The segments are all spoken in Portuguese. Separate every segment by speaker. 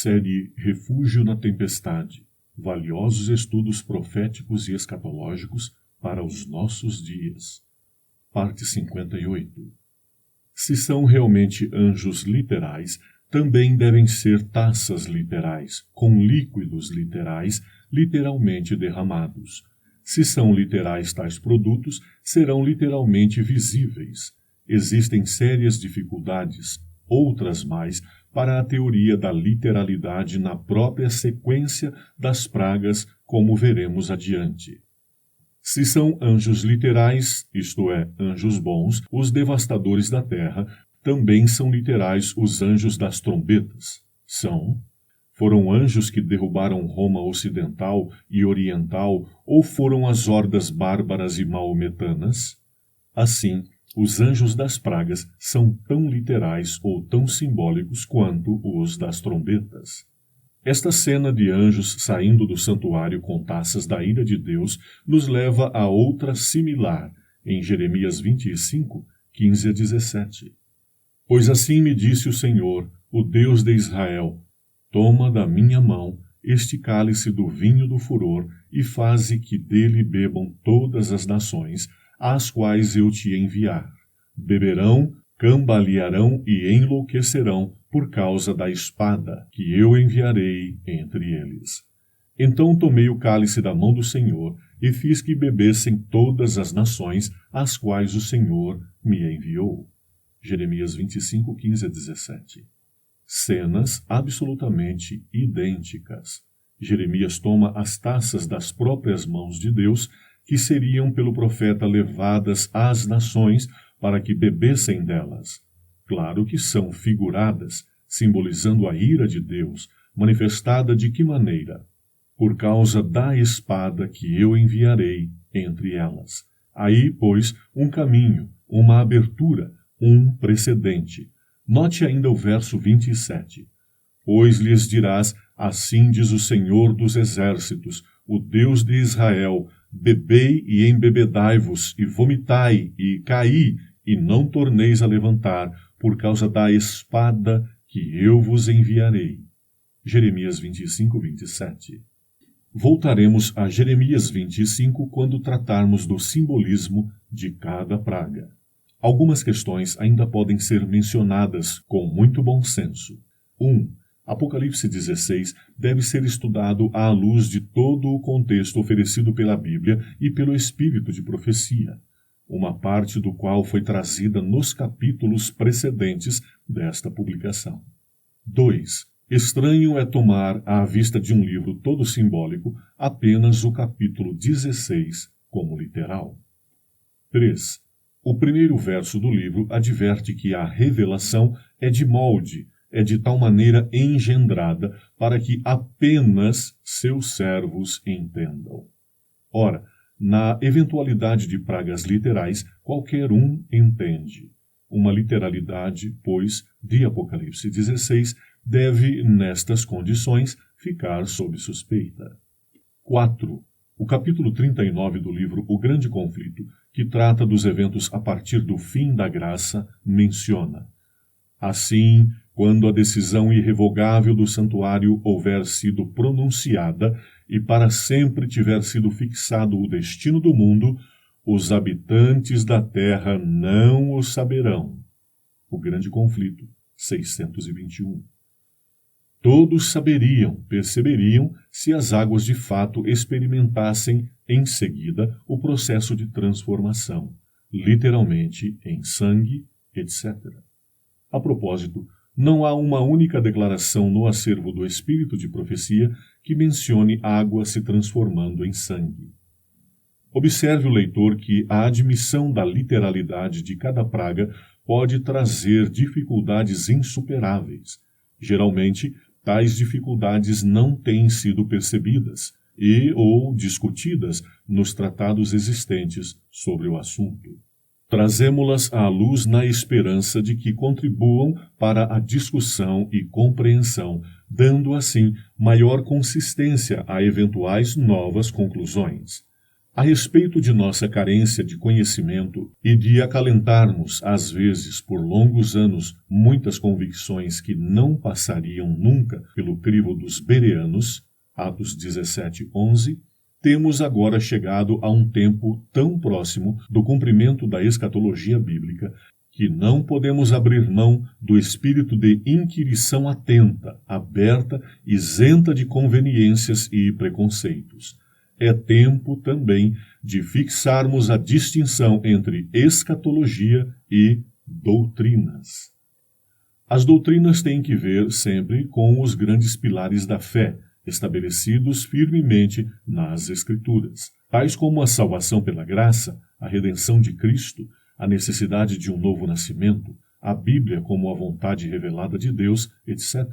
Speaker 1: Série Refúgio na Tempestade. Valiosos estudos proféticos e escatológicos para os nossos dias. Parte 58. Se são realmente anjos literais, também devem ser taças literais, com líquidos literais, literalmente derramados. Se são literais tais produtos, serão literalmente visíveis. Existem sérias dificuldades, outras mais, para a teoria da literalidade na própria sequência das pragas, como veremos adiante. Se são anjos literais, isto é, anjos bons, os devastadores da terra, também são literais os anjos das trombetas. Foram anjos que derrubaram Roma ocidental e oriental, ou foram as hordas bárbaras e maometanas? Assim, os anjos das pragas são tão literais ou tão simbólicos quanto os das trombetas. Esta cena de anjos saindo do santuário com taças da ira de Deus nos leva a outra similar, em Jeremias 25, 15 a 17. Pois assim me disse o Senhor, o Deus de Israel: toma da minha mão este cálice do vinho do furor e faze que dele bebam todas as nações, às quais eu te enviar. Beberão, cambalearão e enlouquecerão por causa da espada que eu enviarei entre eles. Então tomei o cálice da mão do Senhor e fiz que bebessem todas as nações, às quais o Senhor me enviou. Jeremias 25, 15 a 17. Cenas absolutamente idênticas. Jeremias toma as taças das próprias mãos de Deus, que seriam pelo profeta levadas às nações para que bebessem delas. Claro que são figuradas, simbolizando a ira de Deus, manifestada de que maneira? Por causa da espada que eu enviarei entre elas. Aí, pois, um caminho, uma abertura, um precedente. Note ainda o verso 27. Pois lhes dirás, assim diz o Senhor dos Exércitos, o Deus de Israel: bebei e embebedai-vos, e vomitai, e caí, e não torneis a levantar, por causa da espada que eu vos enviarei. Jeremias 25, 27. Voltaremos a Jeremias 25 quando tratarmos do simbolismo de cada praga. Algumas questões ainda podem ser mencionadas com muito bom senso. 1. Apocalipse 16 deve ser estudado à luz de todo o contexto oferecido pela Bíblia e pelo espírito de profecia, uma parte do qual foi trazida nos capítulos precedentes desta publicação. 2. Estranho é tomar, à vista de um livro todo simbólico, apenas o capítulo 16 como literal. 3. O primeiro verso do livro adverte que a revelação é de molde, é de tal maneira engendrada para que apenas seus servos entendam. Ora, na eventualidade de pragas literais, qualquer um entende. Uma literalidade, pois, de Apocalipse 16, deve, nestas condições, ficar sob suspeita. 4. O capítulo 39 do livro O Grande Conflito, que trata dos eventos a partir do fim da graça, menciona: assim, quando a decisão irrevogável do santuário houver sido pronunciada e para sempre tiver sido fixado o destino do mundo, os habitantes da terra não o saberão. O Grande Conflito, 621. Todos saberiam, perceberiam, se as águas de fato experimentassem, em seguida, o processo de transformação, literalmente em sangue, etc. A propósito, não há uma única declaração no acervo do Espírito de Profecia que mencione água se transformando em sangue. Observe o leitor que a admissão da literalidade de cada praga pode trazer dificuldades insuperáveis. Geralmente, tais dificuldades não têm sido percebidas ou discutidas nos tratados existentes sobre o assunto. Trazemo-las à luz na esperança de que contribuam para a discussão e compreensão, dando assim maior consistência a eventuais novas conclusões. A respeito de nossa carência de conhecimento e de acalentarmos, às vezes, por longos anos, muitas convicções que não passariam nunca pelo crivo dos bereanos, Atos 17:11, temos agora chegado a um tempo tão próximo do cumprimento da escatologia bíblica que não podemos abrir mão do espírito de inquirição atenta, aberta, isenta de conveniências e preconceitos. É tempo também de fixarmos a distinção entre escatologia e doutrinas. As doutrinas têm que ver sempre com os grandes pilares da fé, estabelecidos firmemente nas Escrituras, tais como a salvação pela graça, a redenção de Cristo, a necessidade de um novo nascimento, a Bíblia como a vontade revelada de Deus, etc.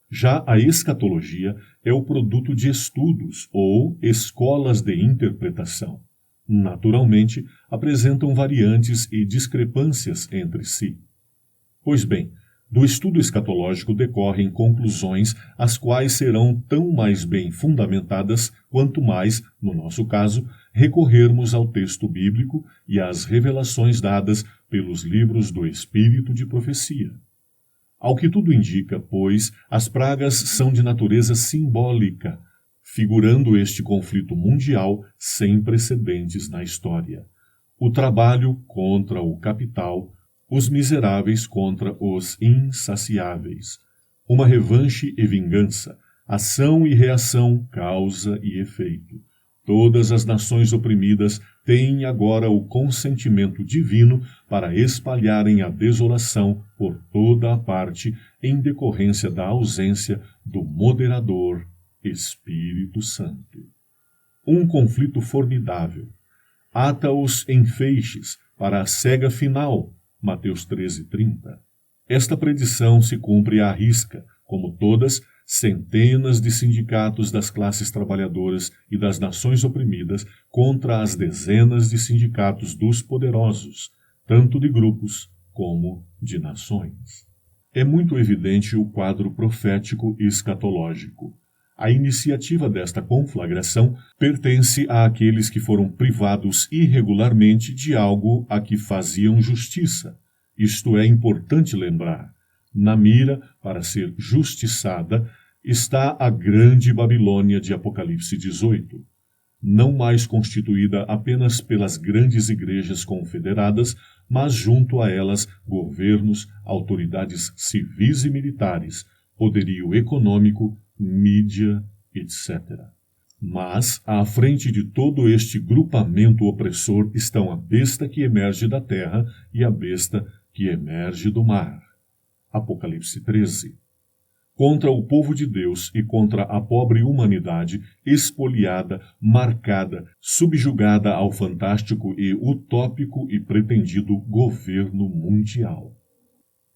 Speaker 1: Já a escatologia é o produto de estudos ou escolas de interpretação. Naturalmente, apresentam variantes e discrepâncias entre si. Pois bem, do estudo escatológico decorrem conclusões as quais serão tão mais bem fundamentadas quanto mais, no nosso caso, recorrermos ao texto bíblico e às revelações dadas pelos livros do Espírito de profecia. Ao que tudo indica, pois, as pragas são de natureza simbólica, figurando este conflito mundial sem precedentes na história. O trabalho contra o capital, os miseráveis contra os insaciáveis. Uma revanche e vingança, ação e reação, causa e efeito. Todas as nações oprimidas têm agora o consentimento divino para espalharem a desolação por toda a parte em decorrência da ausência do moderador Espírito Santo. Um conflito formidável. Ata-os em feixes para a cega final, Mateus 13:30. Esta predição se cumpre à risca, como todas, centenas de sindicatos das classes trabalhadoras e das nações oprimidas contra as dezenas de sindicatos dos poderosos, tanto de grupos como de nações. É muito evidente o quadro profético e escatológico. A iniciativa desta conflagração pertence àqueles que foram privados irregularmente de algo a que faziam justiça. Isto é importante lembrar. Na mira, para ser justiçada, está a grande Babilônia de Apocalipse 18, não mais constituída apenas pelas grandes igrejas confederadas, mas junto a elas governos, autoridades civis e militares, poderio econômico, mídia, etc. Mas, à frente de todo este grupamento opressor estão a besta que emerge da terra e a besta que emerge do mar. Apocalipse 13. Contra o povo de Deus e contra a pobre humanidade, espoliada, marcada, subjugada ao fantástico e utópico e pretendido governo mundial.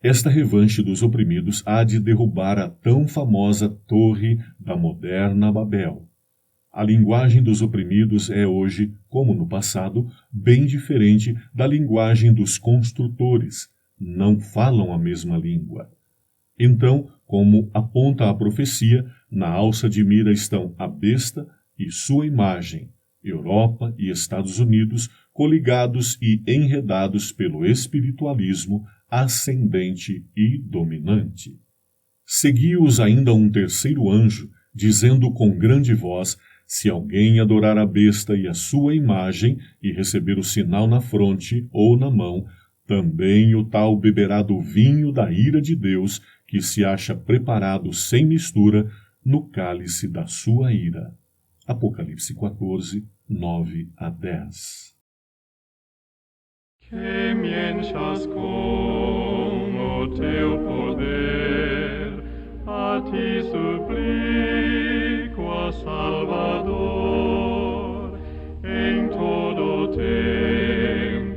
Speaker 1: Esta revanche dos oprimidos há de derrubar a tão famosa torre da moderna Babel. A linguagem dos oprimidos é hoje, como no passado, bem diferente da linguagem dos construtores. Não falam a mesma língua. Então, como aponta a profecia, na alça de mira estão a besta e sua imagem, Europa e Estados Unidos, coligados e enredados pelo espiritualismo ascendente e dominante. Seguiu-os ainda um terceiro anjo, dizendo com grande voz: se alguém adorar a besta e a sua imagem e receber o sinal na fronte ou na mão, também o tal beberá do vinho da ira de Deus, que se acha preparado sem mistura no cálice da sua ira. Apocalipse 14, 9-10.
Speaker 2: Que me enchas com o teu poder, a ti suplico, ó Salvador, em todo o tempo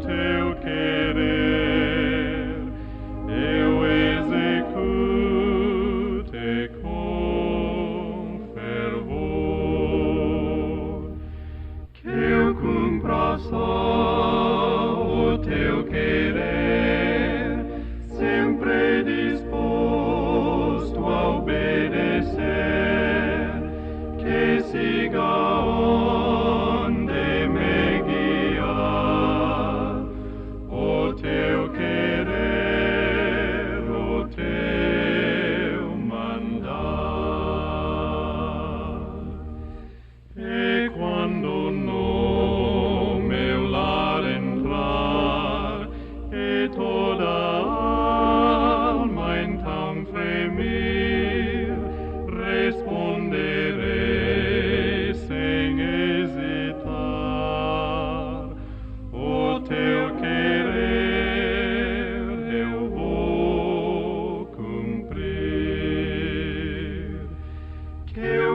Speaker 2: teu querer, eu execute com fervor, que eu cumpra só o teu querer, sempre disposto a obedecer, que siga onde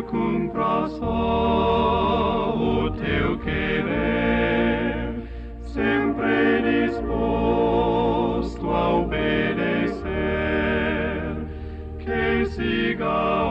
Speaker 2: eu cumpra só o teu querer, sempre disposto a obedecer, que siga